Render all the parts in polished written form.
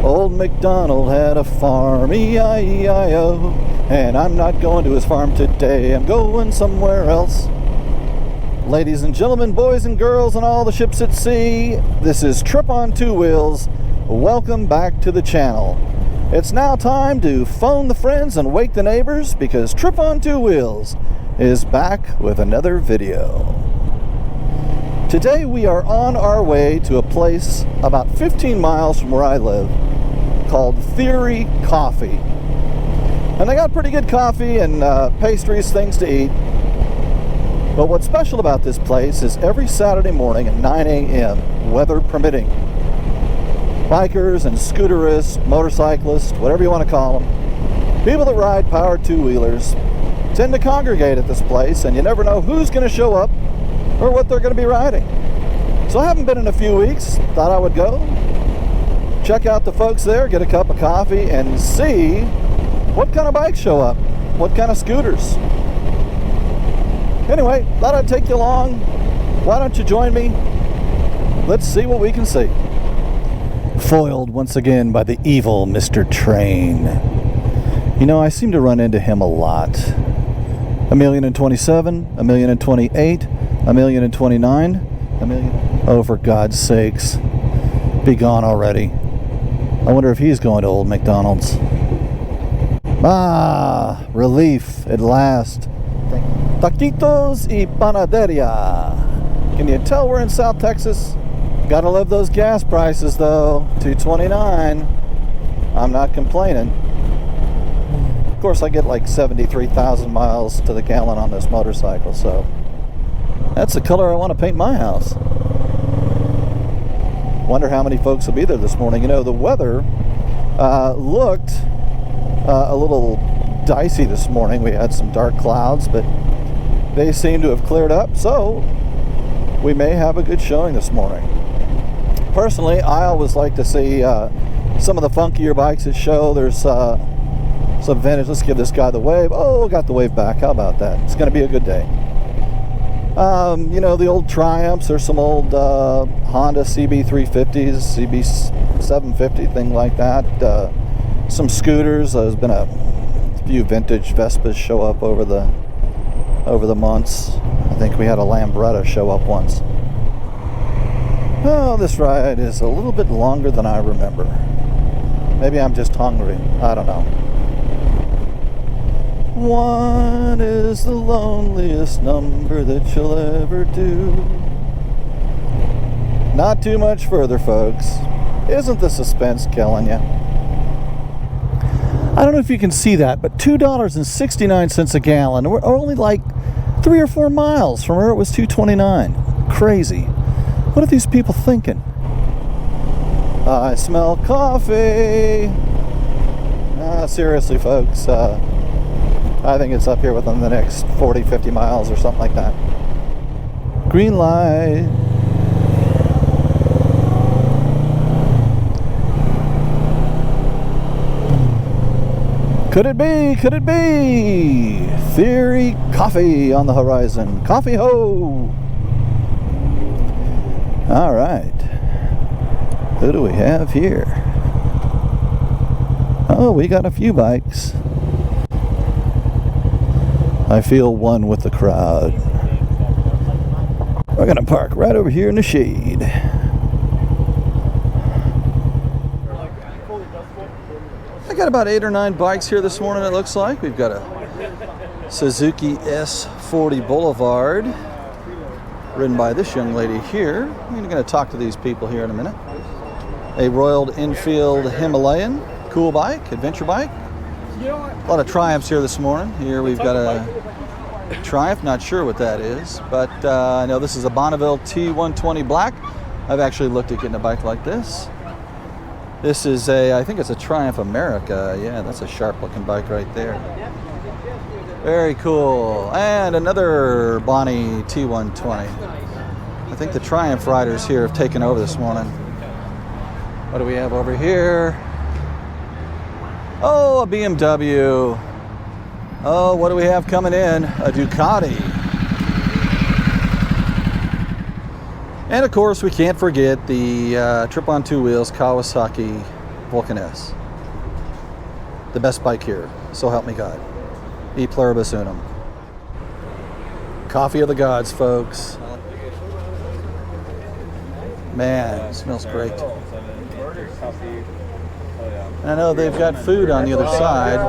Old MacDonald had a farm, E-I-E-I-O, and I'm not going to his farm today, I'm going somewhere else. Ladies and gentlemen, boys and girls, and all the ships at sea, this is Trip on Two Wheels. Welcome back to the channel. It's now time to phone the friends and wake the neighbors, because Trip on Two Wheels is back with another video. Today we are on our way to a place about 15 miles from where I live called Theory Coffee. And they got pretty good coffee and pastries, things to eat. But what's special about this place is every Saturday morning at 9 a.m., weather permitting, bikers and scooterists, motorcyclists, whatever you want to call them, people that ride powered two-wheelers tend to congregate at this place, and you never know who's going to show up or what they're going to be riding. So I haven't been in a few weeks. Thought I would go check out the folks there, get a cup of coffee, and see what kind of bikes show up, what kind of scooters. Anyway, thought I'd take you along. Why don't you join me? Let's see what we can see. Foiled once again by the evil Mr. Train. You know, I seem to run into him a lot. 1,027,000, 1,028,000, 1,029,000, 1,000,000. Oh, for God's sakes. Be gone already. I wonder if he's going to Old McDonald's. Ah, relief at last. Taquitos y panaderia. Can you tell we're in South Texas? Gotta love those gas prices though. $2.29. I'm not complaining. Of course, I get like 73,000 miles to the gallon on this motorcycle, so that's the color I want to paint my house. Wonder how many folks will be there this morning. You know, the weather looked a little dicey this morning. We had some dark clouds, but they seem to have cleared up, so we may have a good showing this morning. Personally, I always like to see some of the funkier bikes at show. There's some vintage. Let's give this guy the wave. Oh, got the wave back. How about that? It's going to be a good day. You know, the old Triumphs. There's some old Honda CB350s, CB750, thing like that. Some scooters. There's been a few vintage Vespas show up over the months. I think we had a Lambretta show up once. Oh, this ride is a little bit longer than I remember. Maybe I'm just hungry. I don't know. One is the loneliest number that you'll ever do. Not too much further, folks. Isn't the suspense killing you? I don't know if you can see that, but $2.69 a gallon. We're only like 3 or 4 miles from where it was $2.29. Crazy. What are these people thinking? I smell coffee. Seriously, folks. I think it's up here within the next 40, 50 miles or something like that. Green light. Could it be? Could it be? Theory Coffee on the horizon. Coffee ho! All right. Who do we have here? Oh, we got a few bikes. I feel one with the crowd. We're gonna park right over here in the shade. I got about 8 or 9 bikes here this morning, it looks like. We've got a Suzuki S40 Boulevard, ridden by this young lady here. I'm going to talk to these people here in a minute. A Royal Enfield Himalayan, cool bike, adventure bike. A lot of Triumphs here this morning. Here we've got a Triumph, not sure what that is, but I know this is a Bonneville T120 Black. I've actually looked at getting a bike like this. This is I think it's a Triumph America. Yeah, that's a sharp looking bike right there. Very cool. And another Bonnie T120. I think the Triumph riders here have taken over this morning. What do we have over here? Oh, a BMW. Oh, what do we have coming in? A Ducati. And of course, we can't forget the Trip on Two Wheels Kawasaki Vulcan S. The best bike here. So help me God. E pluribus unum. Coffee of the gods, folks. Man, it smells great. I know they've got food on the other side.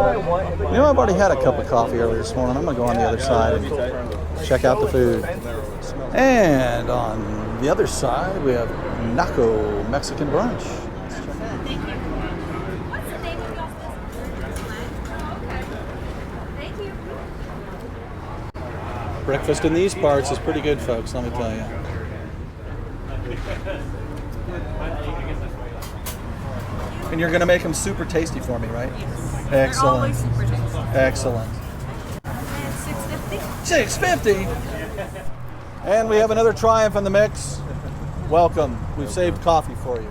You know, I've already had a cup of coffee earlier this morning. I'm going to go on the other side and check out the food. And on the other side, we have Naco Mexican brunch. Breakfast in these parts is pretty good, folks, let me tell you. And you're going to make them super tasty for me, right? Yes. Excellent. They're always super tasty. Excellent. And $6.50. And we have another Triumph in the mix. Welcome. We've saved coffee for you.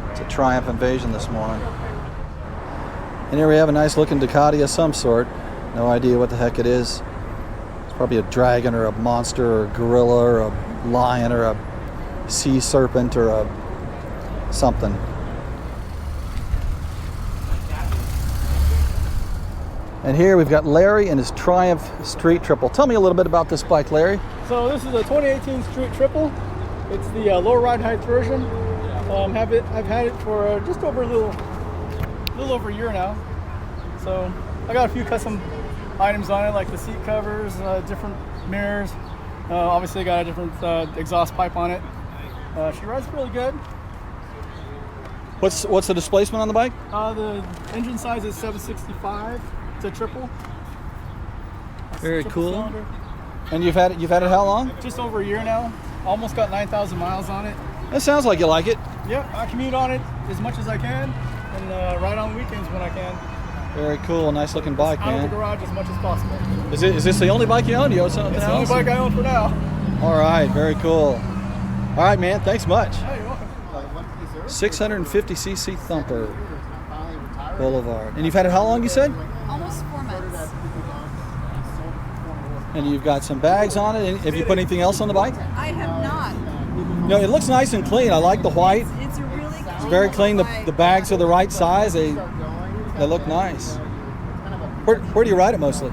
It's a Triumph invasion this morning. And here we have a nice looking Ducati of some sort. No idea what the heck it is. It's probably a dragon or a monster or a gorilla or a lion or a sea serpent or a something. And here we've got Larry and his Triumph Street Triple. Tell me a little bit about this bike, Larry. So this is a 2018 Street Triple. It's the low ride height version. I've had it for just over a little over a year now. So I got a few custom items on it, like the seat covers, different mirrors. Obviously, got a different exhaust pipe on it. She rides really good. What's the displacement on the bike? The engine size is 765. It's a triple. Very cool. Cylinder. And you've had it how long? Just over a year now. Almost got 9,000 miles on it. That sounds like you like it. Yep, I commute on it as much as I can, and ride on weekends when I can. Very cool, nice looking bike, Out of man. the garage as much as possible. Is this the only bike you own? Do you own something It's the else? only bike I own for now. All right, very cool. All right, man, thanks much. Hey, you're welcome. 650cc thumper. Boulevard. And you've had it how long, you said? Almost 4 months. And you've got some bags on it. Have you put anything else on the bike? I have not. No, it looks nice and clean. I like the white. It's a really clean. It's very clean. bike. The bags are the right size. They look nice. Where do you ride it mostly?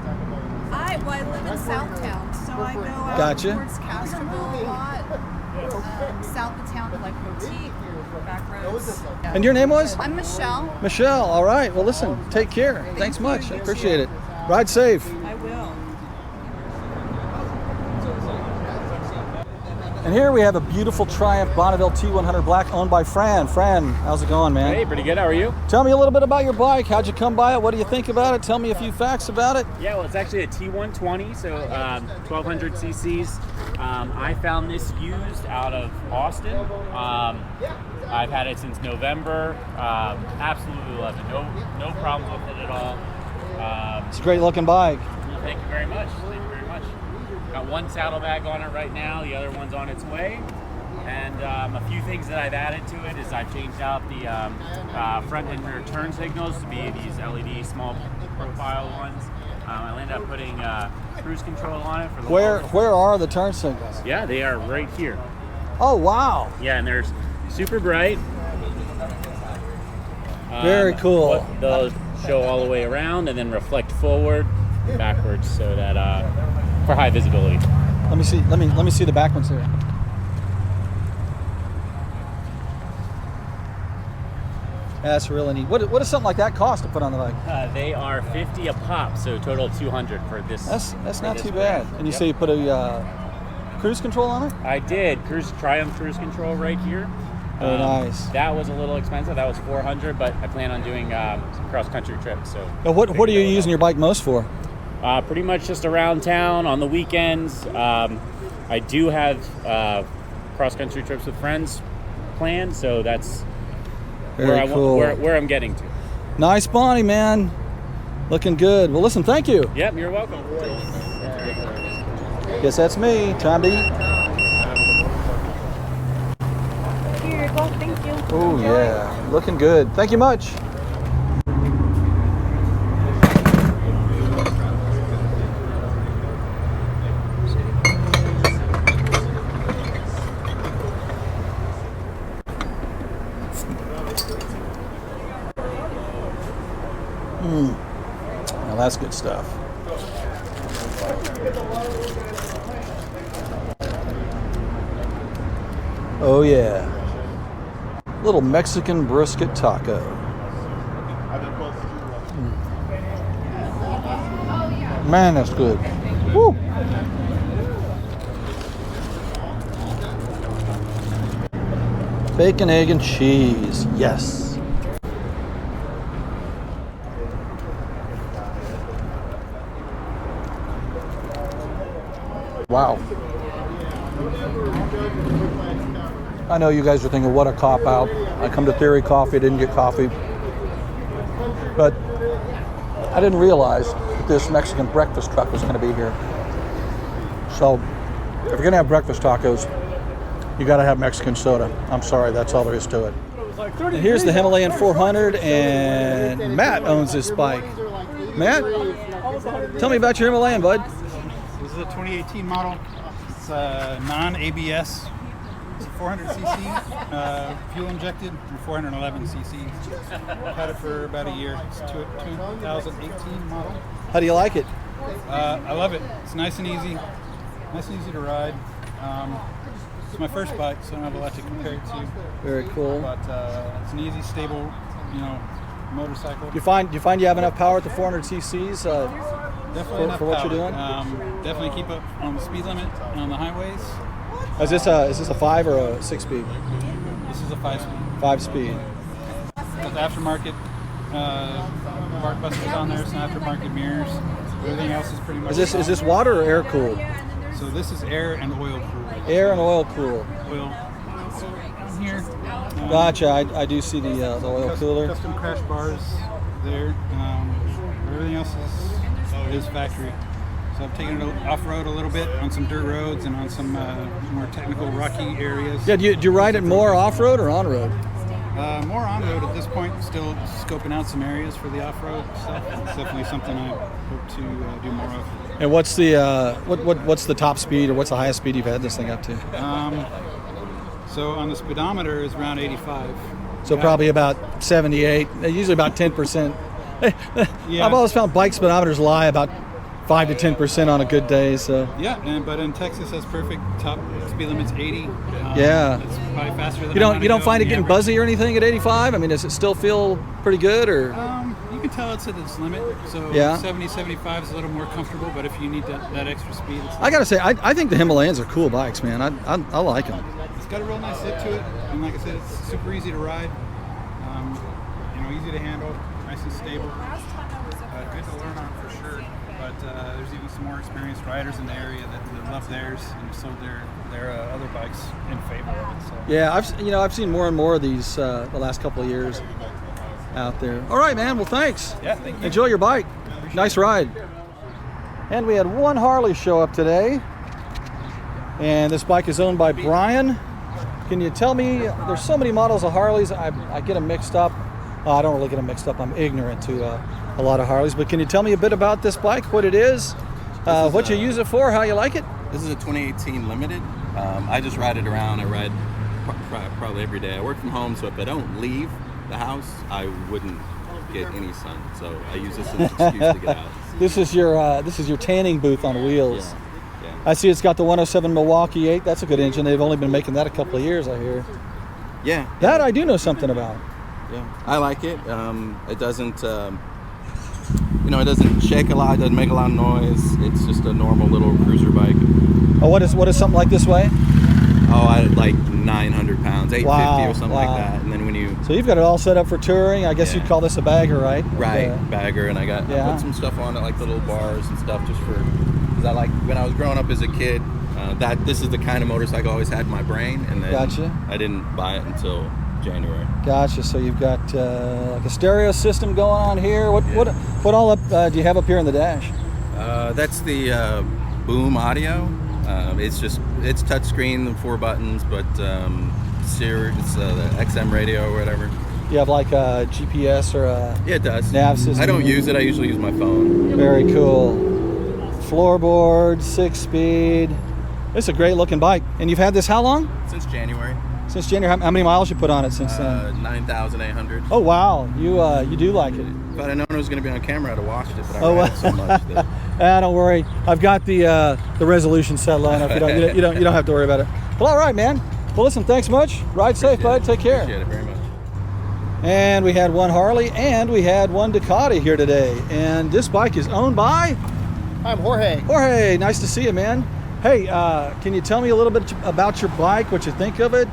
I live in Southtown, so I go out Gotcha. towards Castroville a lot. South of town to like Boutique, back roads. Yeah. And your name was? I'm Michelle. Michelle. All right. Well, listen, take care. Thanks much. I appreciate it. Ride safe. I will. And here we have a beautiful Triumph Bonneville T100 Black owned by Fran. Fran, how's it going, man? Hey, pretty good. How are you? Tell me a little bit about your bike. How'd you come by it? What do you think about it? Tell me a few facts about it. Yeah, well, it's actually a T120, so 1,200 cc's. I found this used out of Austin. I've had it since November. Absolutely love it. No problems with it at all. It's a great looking bike. Thank you very much. Thank you very much. Got one saddlebag on it right now. The other one's on its way. And a few things that I've added to it is I've changed out the front and rear turn signals to be these LED small profile ones. I ended up putting cruise control on it for the Where are the turn signals? Yeah, they are right here. Oh, wow. Yeah, and they're super bright. Very cool. They'll show all the way around and then reflect forward, backwards, so that for high visibility. Let me see. Let me see the back ones here. That's really neat. What does something like that cost to put on the bike? They are $50 a pop, so total $200 for this. That's not too bad. And you say you put a cruise control on it? I did. Triumph cruise control right here. Very nice. That was a little expensive. That was $400, but I plan on doing some cross-country trips. So. Now, what are you using your bike most for? Pretty much just around town on the weekends. I do have cross-country trips with friends planned, so that's where I'm getting to. Nice Bonnie, man. Looking good. Well, listen, thank you. Yep, you're welcome. Guess that's me. Time to eat. Here you go. Thank you. Oh, yeah. Looking good. Thank you much. Now that's good stuff. Oh yeah. Little Mexican brisket taco. Man, that's good. Woo! Bacon, egg, and cheese. Yes. Wow. I know you guys are thinking, what a cop out. I come to Theory Coffee, didn't get coffee. But I didn't realize that this Mexican breakfast truck was going to be here. So if you're going to have breakfast tacos, you got to have Mexican soda. I'm sorry, that's all there is to it. And here's the Himalayan 400, and Matt owns this bike. Matt, tell me about your Himalayan, bud. This is a 2018 model. It's a non-ABS. It's a 400cc, fuel injected, and 411cc. I've had it for about a year. It's a 2018 model. How do you like it? I love it. It's nice and easy. Nice and easy to ride. It's my first bike, so I don't have a lot to compare it to. Very cool. But it's an easy, stable, motorcycle. Do you find you have enough power at the 400 cc's Definitely for what power. you're doing? Definitely keep up on the speed limit on the highways. Is this a 5 or a 6-speed? This is a 5-speed. 5-speed. With aftermarket bark busters on there, some aftermarket mirrors. Everything else is pretty much. Is this water or air cooled? So this is air and oil cooled. Air and oil cool. Oil here. Gotcha. I do see the oil cooler. Custom crash bars there. Everything else is factory. So I've taken it off-road a little bit on some dirt roads and on some more technical rocky areas. Yeah. Do you ride it more off-road or on-road? More on-road at this point. Still scoping out some areas for the off-road stuff. It's definitely something I hope to do more of. And what's the what's the top speed or what's the highest speed you've had this thing up to? So on the speedometer is around 85. So probably about 78. Usually about 10%. Yeah. I've always found bike speedometers lie about 5 to 10% on a good day. So yeah, but in Texas that's perfect. Top speed limit's 80. Yeah. It's probably faster than you don't find it getting buzzy or anything at 85? I mean, does it still feel pretty good or? You can tell it's at its limit. So yeah. 70, 75 is a little more comfortable, but if you need that extra speed, I gotta say, I think the Himalayans are cool bikes, man. I like them. It's got a real nice zip to it, and like I said, it's super easy to ride. Easy to handle, nice and stable. Good to learn on for sure. But there's even some more experienced riders in the area that love theirs and sold their other bikes in favor of it. So. Yeah, I've seen more and more of these the last couple of years out there. All right, man. Well, thanks. Yeah, thank you. Enjoy your bike. Nice ride. And we had one Harley show up today, and this bike is owned by Brian. Can you tell me? There's so many models of Harleys. I get them mixed up. I don't really get them mixed up. I'm ignorant to a lot of Harleys. But can you tell me a bit about this bike, what it is, what you use it for, how you like it? This is a 2018 Limited. I just ride it around. I ride probably every day. I work from home, so if I don't leave the house, I wouldn't get any sun. So I use this as an excuse to get out. This is your tanning booth on wheels. Yeah. I see it's got the 107 Milwaukee 8. That's a good engine. They've only been making that a couple of years, I hear. Yeah. That I do know something about. Yeah, I like it. It doesn't, it doesn't shake a lot. It doesn't make a lot of noise. It's just a normal little cruiser bike. Oh, what is something like this weigh? Oh, I like 900 pounds, 850 Wow, or something wow. like that. And then when you So you've got it all set up for touring. I guess Yeah. you'd call this a bagger, right? right bagger, and I Yeah. put some stuff on it, like the little bars and stuff, just because I like when I was growing up as a kid. This is the kind of motorcycle I always had in my brain, and then Gotcha. I didn't buy it until January. Gotcha. So you've got like a stereo system going on here. What all up do you have up here in the dash? That's the Boom Audio. It's touchscreen, the 4 buttons, but it's the XM radio or whatever. You have like a GPS or a Yeah, it does. nav system? I don't use it. I usually use my phone. Very cool. Floorboard, 6-speed. It's a great looking bike. And you've had this how long? Since January. Since January, how many miles you put on it since then? 9,800. Oh wow, you do like it. If I'd have known it was going to be on camera, I'd have watched it, but I Oh, ride it so much that Don't worry, I've got the resolution set low enough. You don't have to worry about it. Well, all right, man. Well, listen, thanks much. Ride safe, bud. Take care. appreciate it very much. And we had one Harley and we had one Ducati here today. And this bike is owned by I'm Jorge. Jorge. Nice to see you, man. Hey, can you tell me a little bit about your bike, what you think of it,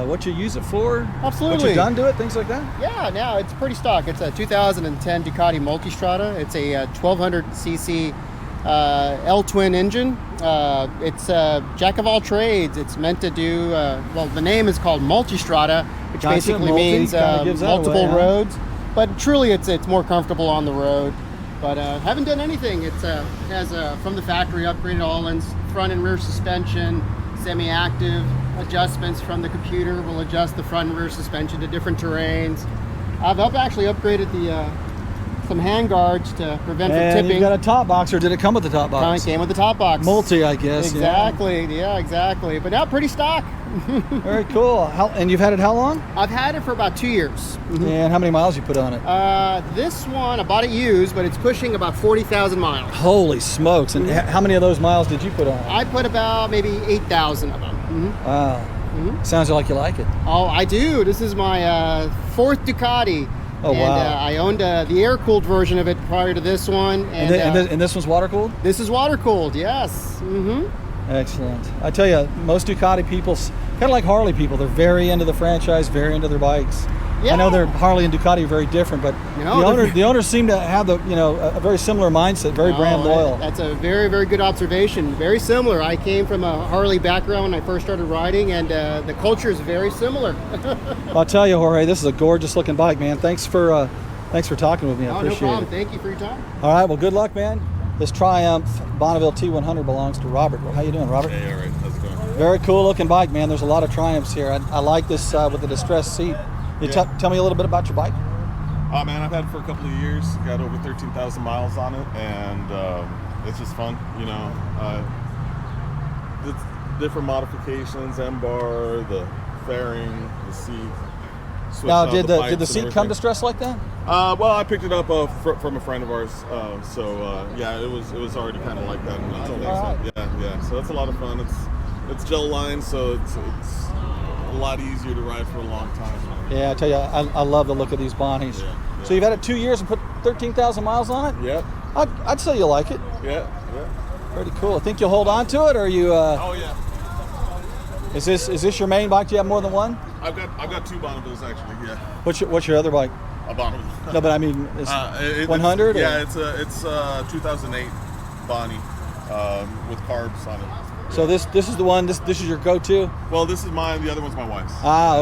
what you use it for? Absolutely. What you've done to it, things like that? Yeah, no, it's pretty stock. It's a 2010 Ducati Multistrada. It's a 1200cc L-twin engine. It's a jack of all trades. It's meant to do, well, the name is called Multistrada, which Gotcha. basically Multi means kinda gives that multiple away, huh? roads. But truly, it's more comfortable on the road. But haven't done anything. It has from the factory upgraded all-ins, front and rear suspension, semi-active adjustments from the computer will adjust the front and rear suspension to different terrains. I've actually upgraded some hand guards to prevent from And tipping. you've got a top box, or did it come with the top box? It came with the top box. Multi, I guess. Exactly. Yeah, exactly. But now pretty stock. Yeah. Very cool. And you've had it how long? I've had it for about 2 years. And how many miles you put on it? This one, I bought it used, but it's pushing about 40,000 miles. Holy smokes. And how many of those miles did you put on it? I put about maybe 8,000 of them. Wow. Sounds like you like it. Oh, I do. This is my fourth Ducati. Oh, and, wow. I owned the air-cooled version of it prior to this one. And this one's water-cooled? This is water-cooled, yes. Excellent. I tell you, most Ducati people, kind of like Harley people, they're very into the franchise, very into their bikes. Yeah. I know they're Harley and Ducati are very different, but the owners seem to have a very similar mindset, very brand loyal. That's a very, very good observation. Very similar. I came from a Harley background when I first started riding, and the culture is very similar. I'll tell you, Jorge, this is a gorgeous looking bike, man. Thanks for talking with me. I No appreciate problem. it. Thank you for your time. All right, well, good luck, man. This Triumph Bonneville T100 belongs to Robert. How you doing, Robert? Hey, all right. How's it going? Very cool looking bike, man. There's a lot of Triumphs here. I like this with the distressed seat. Tell me a little bit about your bike. Oh man, I've had it for a couple of years. Got over 13,000 miles on it, and it's just fun. It's different modifications, M-bar, the fairing, the seat. Now, did the seat come distressed like that? Well, I picked it up from a friend of ours. Yeah, it was already kind of like that. Yeah. So that's a lot of fun. It's gel lined, so it's a lot easier to ride for a long time. Yeah, I tell you, I love the look of these Bonnies. Yeah. So you've had it 2 years and put 13,000 miles on it? Yep. I'd say you like it. Yeah. Pretty cool. I think you'll hold on to it, or you? Oh yeah. Is this your main bike? Do you have more than one? I've got two Bonnevilles actually. Yeah. What's your other bike? A Bonneville. No, but I mean, is 100? Yeah, it's a 2008 Bonnie with carbs on it. So this is the one. This is your go-to. Well, this is mine. The other one's my wife's.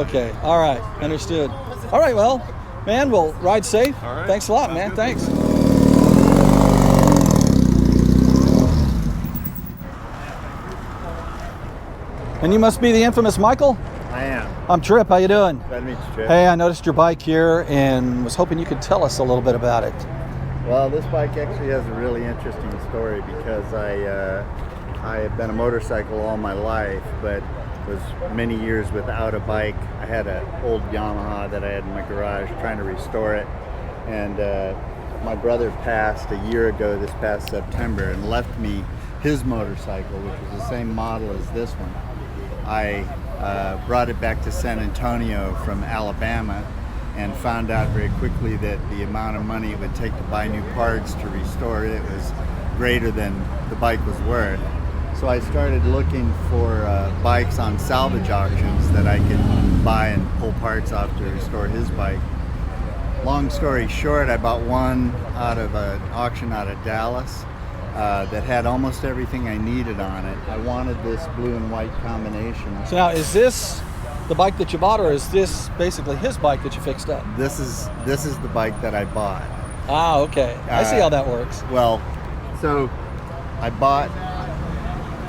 Okay. All right. Understood. All right. Well, man, we'll ride safe. All right. Thanks a lot, Sounds man. good. Thanks. And you must be the infamous Michael? I am. I'm Trip. How you doing? Glad to meet you, Trip. Hey, I noticed your bike here and was hoping you could tell us a little bit about it. Well, this bike actually has a really interesting story because I have been a motorcycle all my life, but was many years without a bike. I had an old Yamaha that I had in my garage trying to restore it, and my brother passed a year ago this past September and left me his motorcycle, which was the same model as this one. I brought it back to San Antonio from Alabama and found out very quickly that the amount of money it would take to buy new parts to restore it was greater than the bike was worth. So I started looking for bikes on salvage auctions that I could buy and pull parts off to restore his bike. Long story short, I bought one out of an auction out of Dallas that had almost everything I needed on it. I wanted this blue and white combination. So now, is this the bike that you bought, or is this basically his bike that you fixed up? This is the bike that I bought. Okay. I see how that works. Well, so I bought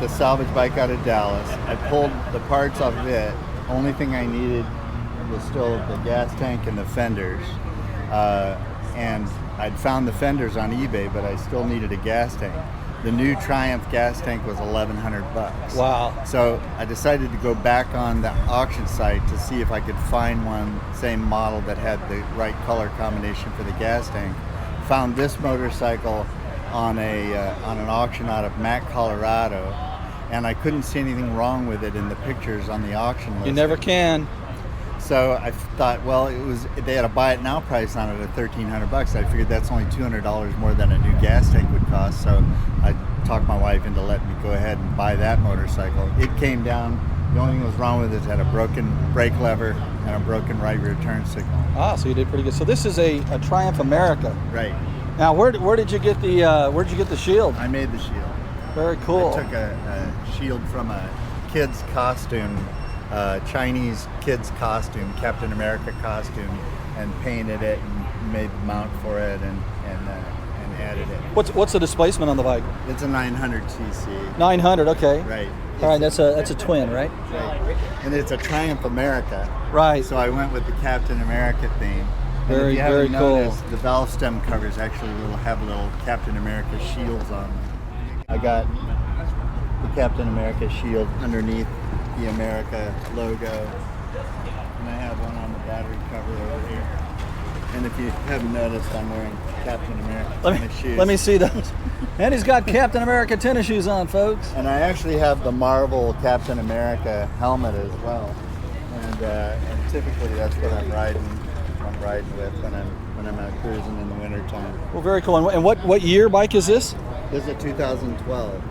the salvage bike out of Dallas. I pulled the parts off of it. Only thing I needed was still the gas tank and the fenders. And I'd found the fenders on eBay, but I still needed a gas tank. The new Triumph gas tank was $1,100. Wow. So I decided to go back on the auction site to see if I could find one, same model that had the right color combination for the gas tank. Found this motorcycle on an auction out of Mac, Colorado, and I couldn't see anything wrong with it in the pictures on the auction list. You never can. So I thought, well, they had a buy it now price on it at $1,300. I figured that's only $200 more than a new gas tank would cost. So I talked my wife into letting me go ahead and buy that motorcycle. It came down. The only thing that was wrong with it had a broken brake lever and a broken right rear turn signal. Ah, so you did pretty good. So this is a Triumph America. Right. Now, where did you get the shield? I made the shield. Very cool. I took a shield from a kid's costume, Chinese kid's costume, Captain America costume, and painted it and made the mount for it and added it. What's the displacement on the bike? It's a 900 cc. 900. Okay. Right. All right. That's a twin, right? Right. And it's a Triumph America. Right. So I went with the Captain America theme. And Very, if you haven't very cool. noticed, the valve stem covers actually have little Captain America shields on them. I got the Captain America shield underneath the America logo, and I have one on the battery cover over here. And if you haven't noticed, I'm wearing Captain America tennis shoes. Let me see those. And he's got Captain America tennis shoes on, folks. And I actually have the Marvel Captain America helmet as well. And typically that's what I'm riding with when I'm out cruising in the wintertime. Well, very cool. And what year bike is this? This is a 2012.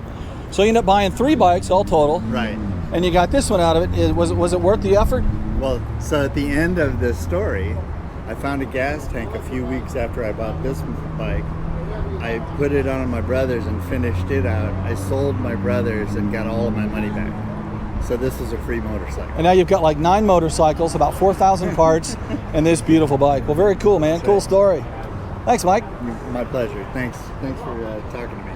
So you end up buying 3 bikes all total. Right. And you got this one out of it. Was it worth the effort? Well, so at the end of this story, I found a gas tank a few weeks after I bought this bike. I put it on my brother's and finished it out. I sold my brother's and got all of my money back. So this is a free motorcycle. And now you've got like 9 motorcycles, about 4,000 parts, and this beautiful bike. Well, very cool, man. Cool story. Thanks, Mike. My pleasure. Thanks for talking to me.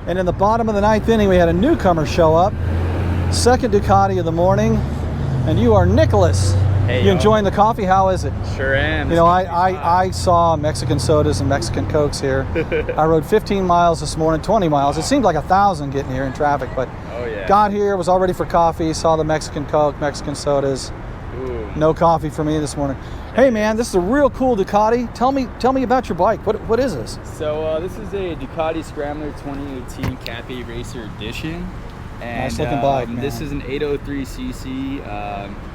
And in the bottom of the 9th inning, we had a newcomer show up. Second Ducati of the morning, and you are Nicholas. Hey, you enjoying the coffee? How is it? Sure am. You know, I saw Mexican sodas and Mexican Cokes here. I rode 15 miles this morning, 20 miles. It seemed like 1,000 getting here in traffic, but got here, was all ready for coffee, saw the Mexican Coke, Mexican sodas. Ooh. No coffee for me this morning. Hey man, this is a real cool Ducati. Tell me about your bike. What is this? So this is a Ducati Scrambler 2018 Cafe Racer Edition. And, nice looking bike, man. This is an 803cc.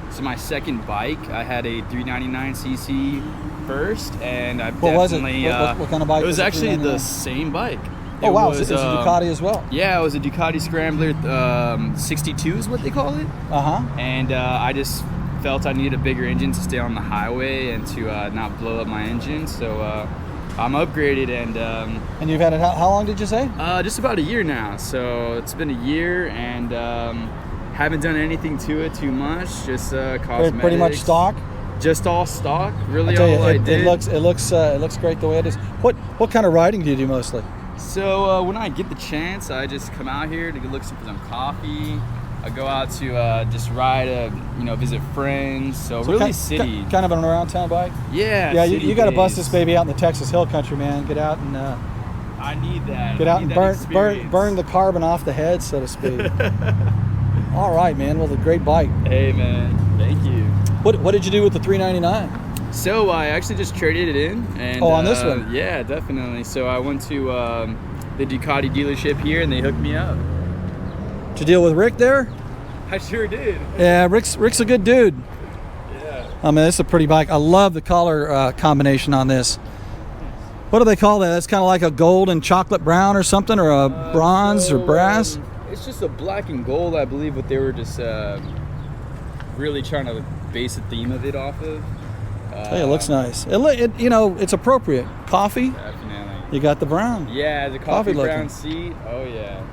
It's my second bike. I had a 399cc first, and I've what definitely. Was it? What kind of bike? It was actually the same bike. Oh wow, it's a Ducati as well. Yeah, it was a Ducati Scrambler 62 is what they call it. And I just felt I needed a bigger engine to stay on the highway and to not blow up my engine. So I'm upgraded and you've had it. How long did you say? Just about a year now. So it's been a year and haven't done anything to it too much. Just cosmetics. Pretty much stock. Just all stock. Really, I did. It looks great the way it is. What kind of riding do you do mostly? So when I get the chance, I just come out here to look for some coffee. I go out to just ride, visit friends. So really city. Kind of an around town bike? Yeah. Yeah, you got to bust this baby out in the Texas Hill Country, man. Get out and I need that. Get out and burn the carbon off the head, so to speak. All right, man. Well, the great bike. Hey, man. Thank you. What did you do with the 399? So I actually just traded it in. And, on this one? Yeah, definitely. So I went to the Ducati dealership here, and they hooked me up. Did you deal with Rick there? I sure did. Yeah, Rick's a good dude. Yeah. I mean, it's a pretty bike. I love the color combination on this. What do they call that? That's kind of like a gold and chocolate brown or something, or a bronze or brass? It's just a black and gold, I believe, what they were just really trying to base the theme of it off of. Hey, it looks nice. It's appropriate. Coffee. Definitely. You got the brown. Yeah, the coffee brown looking seat. Oh yeah.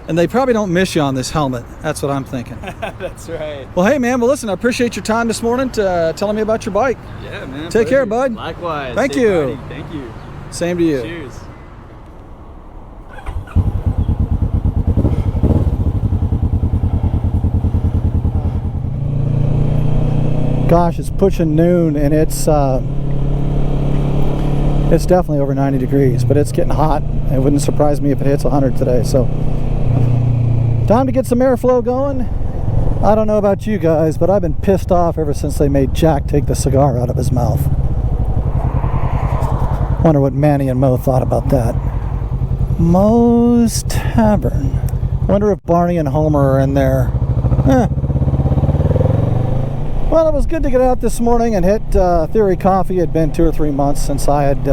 And they probably don't miss you on this helmet. That's what I'm thinking. That's right. Well, hey man. Well, listen. I appreciate your time this morning to telling me about your bike. Yeah, man. Take care, bud. Likewise. Thank Stay you. party. Thank you. Same to you. Cheers. Gosh, it's pushing noon, and it's definitely over 90 degrees, but it's getting hot. It wouldn't surprise me if it hits 100 today. So time to get some airflow going. I don't know about you guys, but I've been pissed off ever since they made Jack take the cigar out of his mouth. Wonder what Manny and Mo thought about that. Moe's Tavern. Wonder if Barney and Homer are in there. Well, it was good to get out this morning and hit Theory Coffee. It had been 2 or 3 months since I had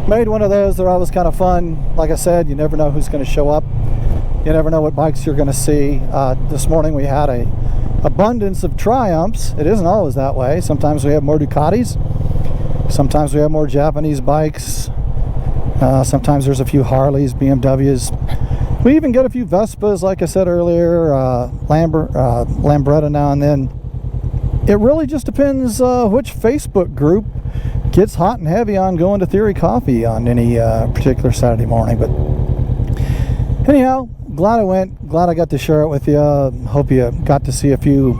made one of those. They're always kind of fun. Like I said, you never know who's going to show up. You never know what bikes you're going to see. This morning we had a abundance of Triumphs. It isn't always that way. Sometimes we have more Ducatis. Sometimes we have more Japanese bikes. Sometimes there's a few Harleys, BMWs. We even get a few Vespas, like I said earlier, Lambretta now and then. It really just depends which Facebook group gets hot and heavy on going to Theory Coffee on any particular Saturday morning. But anyhow, glad I went. Glad I got to share it with you. Hope you got to see a few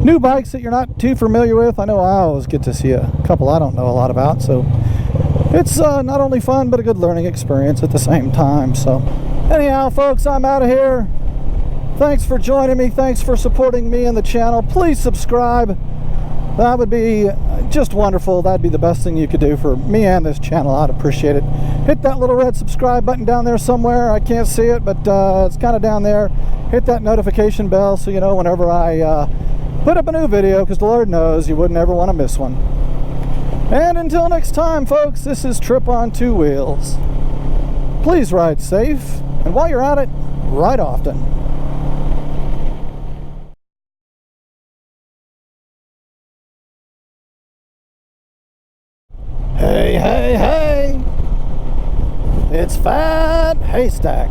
new bikes that you're not too familiar with. I know I always get to see a couple I don't know a lot about. So it's not only fun, but a good learning experience at the same time. So anyhow, folks, I'm out of here. Thanks for joining me. Thanks for supporting me and the channel. Please subscribe. That would be just wonderful. That'd be the best thing you could do for me and this channel. I'd appreciate it. Hit that little red subscribe button down there somewhere. I can't see it, but it's kind of down there. Hit that notification bell so you know whenever I put up a new video, because the Lord knows you wouldn't ever want to miss one. And until next time, folks, this is Trip on Two Wheels. Please ride safe, and while you're at it, ride often. Hey, hey, hey! It's Fat Haystack.